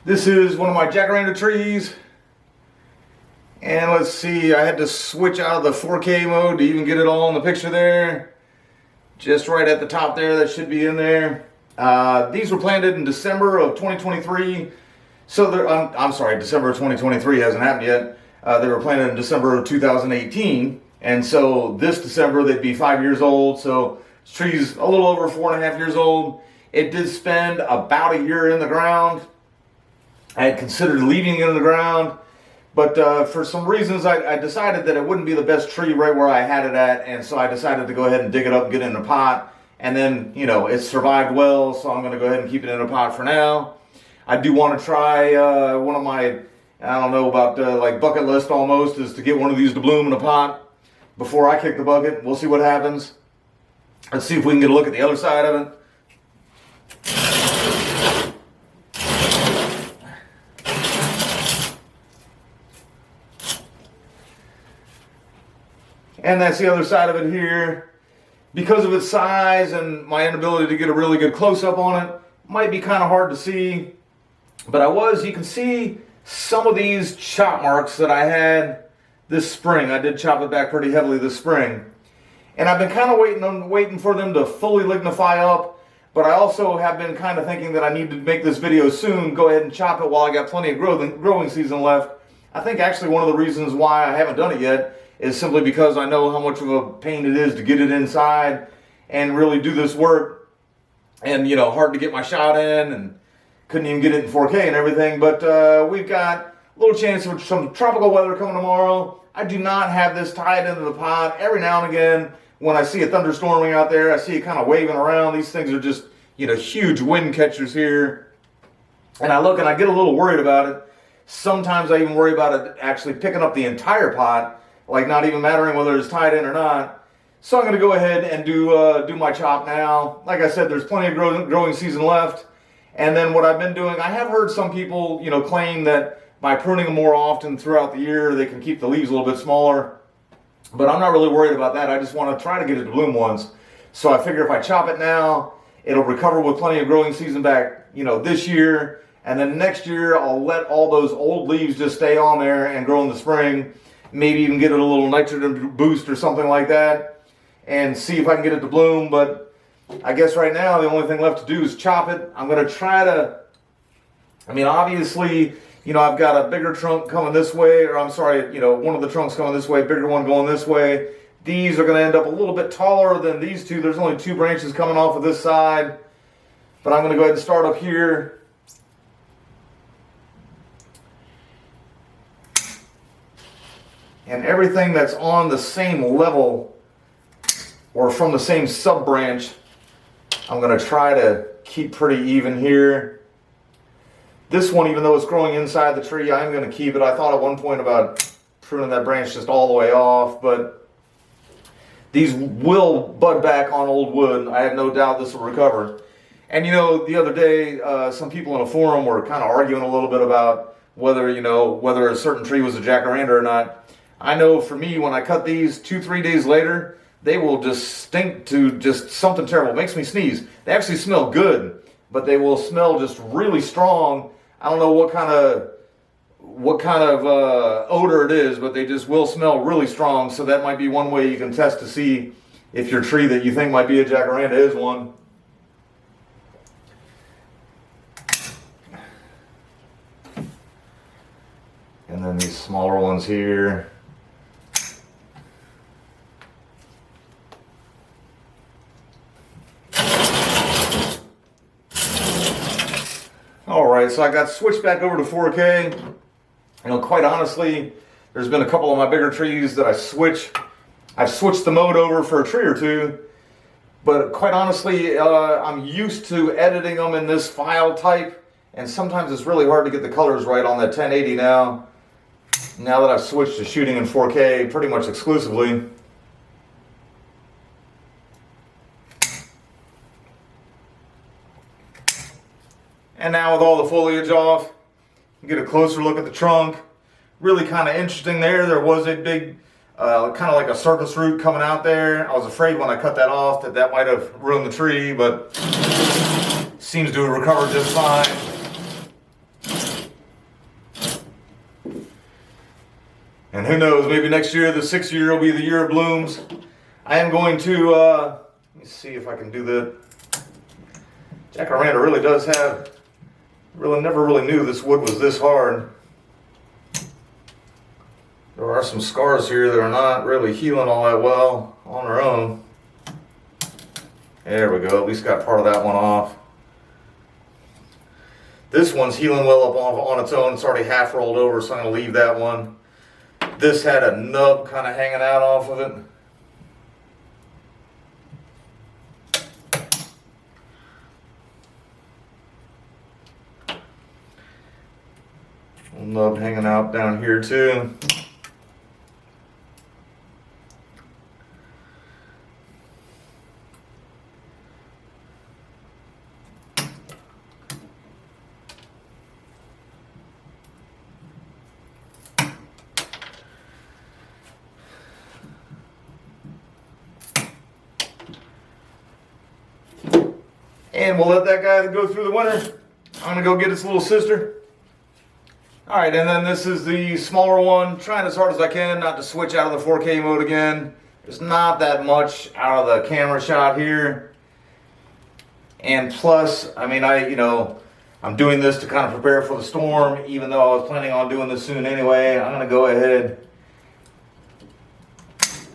This is one of my Jacaranda trees. And let's see, I had to switch out of the 4K mode to even get it all in the picture there. Just right at the top there, that should be in there. These were planted in December of 2023. So I'm sorry, December of 2023 hasn't happened yet. They were planted in December of 2018. And so this December they'd be 5 years old. So this tree's a little over 4.5 years old. It did spend about a year in the ground. I had considered leaving it in the ground, but for some reasons I decided that it wouldn't be the best tree right where I had it at, and so I decided to go ahead and dig it up and get it in a pot. And then, you know, it survived well, so I'm going to go ahead and keep it in a pot for now. I do want to try one of my, I don't know, about like bucket list almost, is to get one of these to bloom in a pot before I kick the bucket. We'll see what happens. Let's see if we can get a look at the other side of it. And that's the other side of it here. Because of its size and my inability to get a really good close-up on it, might be kind of hard to see. But you can see some of these chop marks that I had this spring. I did chop it back pretty heavily this spring. And I've been kind of waiting for them to fully lignify up. But I also have been kind of thinking that I need to make this video soon, go ahead and chop it while I got plenty of growing season left. I think actually one of the reasons why I haven't done it yet is simply because I know how much of a pain it is to get it inside and really do this work. And, you know, hard to get my shot in, and couldn't even get it in 4K and everything. But we've got a little chance of some tropical weather coming tomorrow. I do not have this tied into the pot. Every now and again, when I see it thunderstorming out there, I see it kind of waving around. These things are just, you know, huge wind catchers here. And I look and I get a little worried about it. Sometimes I even worry about it actually picking up the entire pot, like not even mattering whether it's tied in or not. So I'm going to go ahead and do my chop now. Like I said, there's plenty of growing season left. And then what I've been doing, I have heard some people, you know, claim that by pruning them more often throughout the year, they can keep the leaves a little bit smaller. But I'm not really worried about that. I just want to try to get it to bloom once. So I figure if I chop it now, it'll recover with plenty of growing season back, you know, this year. And then next year, I'll let all those old leaves just stay on there and grow in the spring. Maybe even get it a little nitrogen boost or something like that, and see if I can get it to bloom. But I guess right now the only thing left to do is chop it. I'm going to try to, I mean, obviously, you know, I've got a bigger trunk coming this way, or I'm sorry, you know, one of the trunks coming this way, bigger one going this way. These are going to end up a little bit taller than these two. There's only 2 branches coming off of this side, but I'm going to go ahead and start up here. And everything that's on the same level or from the same sub branch, I'm going to try to keep pretty even here. This one, even though it's growing inside the tree, I'm going to keep it. I thought at one point about pruning that branch just all the way off, but these will bud back on old wood. I have no doubt this will recover. And you know, the other day, some people in a forum were kind of arguing a little bit about whether, you know, whether a certain tree was a Jacaranda or not. I know for me, when I cut these 2-3 days later, they will just stink to just something terrible. It makes me sneeze. They actually smell good, but they will smell just really strong. I don't know what kind of odor it is, but they just will smell really strong. So that might be one way you can test to see if your tree that you think might be a Jacaranda is one. And then these smaller ones here. Alright, so I got switched back over to 4K. You know, quite honestly, there's been a couple of my bigger trees that I've switched the mode over for a tree or two. But quite honestly, I'm used to editing them in this file type. And sometimes it's really hard to get the colors right on that 1080 now. Now that I've switched to shooting in 4K pretty much exclusively. And now with all the foliage off, you get a closer look at the trunk. Really kind of interesting there. There was a big, kind of like a surface root coming out there. I was afraid when I cut that off that might have ruined the tree, but seems to have recovered just fine. And who knows, maybe next year, the 6th year, will be the year of blooms. I am going to, let me see if I can do that. Jacaranda really does have, never really knew this wood was this hard. There are some scars here that are not really healing all that well on their own. There we go, at least got part of that one off. This one's healing well up on its own. It's already half rolled over, so I'm going to leave that one. This had a nub kind of hanging out off of it. Nub hanging out down here too. And we'll let that guy go through the winter. I'm gonna go get its little sister. All right, and then this is the smaller one. Trying as hard as I can not to switch out of the 4K mode again. There's not that much out of the camera shot here. And plus, I mean, I'm doing this to kind of prepare for the storm, even though I was planning on doing this soon anyway. I'm gonna go ahead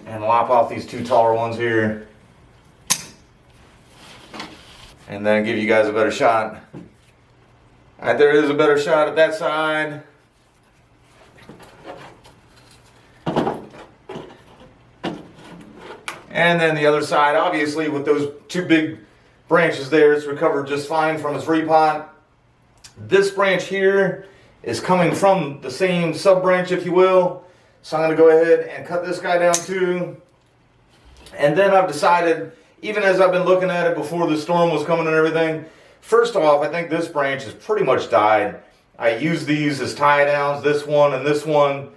and lop off these 2 taller ones here. And then give you guys a better shot. All right, there is a better shot at that side. And then the other side, obviously with those 2 big branches there, it's recovered just fine from its repot. This branch here is coming from the same sub branch, if you will. So I'm gonna go ahead and cut this guy down too. And then I've decided, even as I've been looking at it before the storm was coming and everything, first off, I think this branch has pretty much died. I used these as tie downs, this one and this one,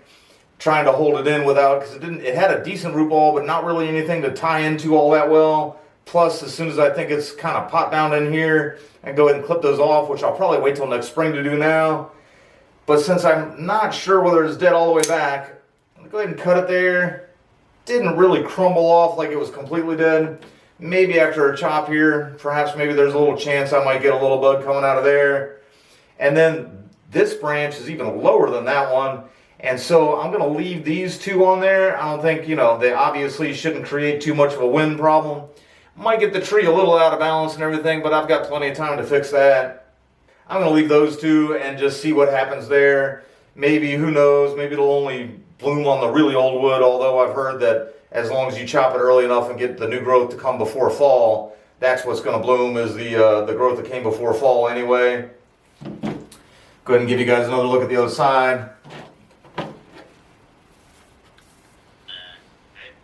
trying to hold it in without, because it had a decent root ball, but not really anything to tie into all that well. Plus, as soon as I think it's kind of pot bound in here, I go ahead and clip those off, which I'll probably wait till next spring to do now. But since I'm not sure whether it's dead all the way back, I'm gonna go ahead and cut it there. Didn't really crumble off like it was completely dead. Maybe after a chop here, perhaps maybe there's a little chance I might get a little bud coming out of there. And then this branch is even lower than that one. And so I'm going to leave these 2 on there. I don't think, they obviously shouldn't create too much of a wind problem. Might get the tree a little out of balance and everything, but I've got plenty of time to fix that. I'm going to leave those 2 and just see what happens there. Maybe, who knows, maybe it'll only bloom on the really old wood, although I've heard that as long as you chop it early enough and get the new growth to come before fall, that's what's going to bloom, is the growth that came before fall anyway. Go ahead and give you guys another look at the other side.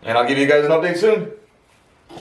And I'll give you guys an update soon.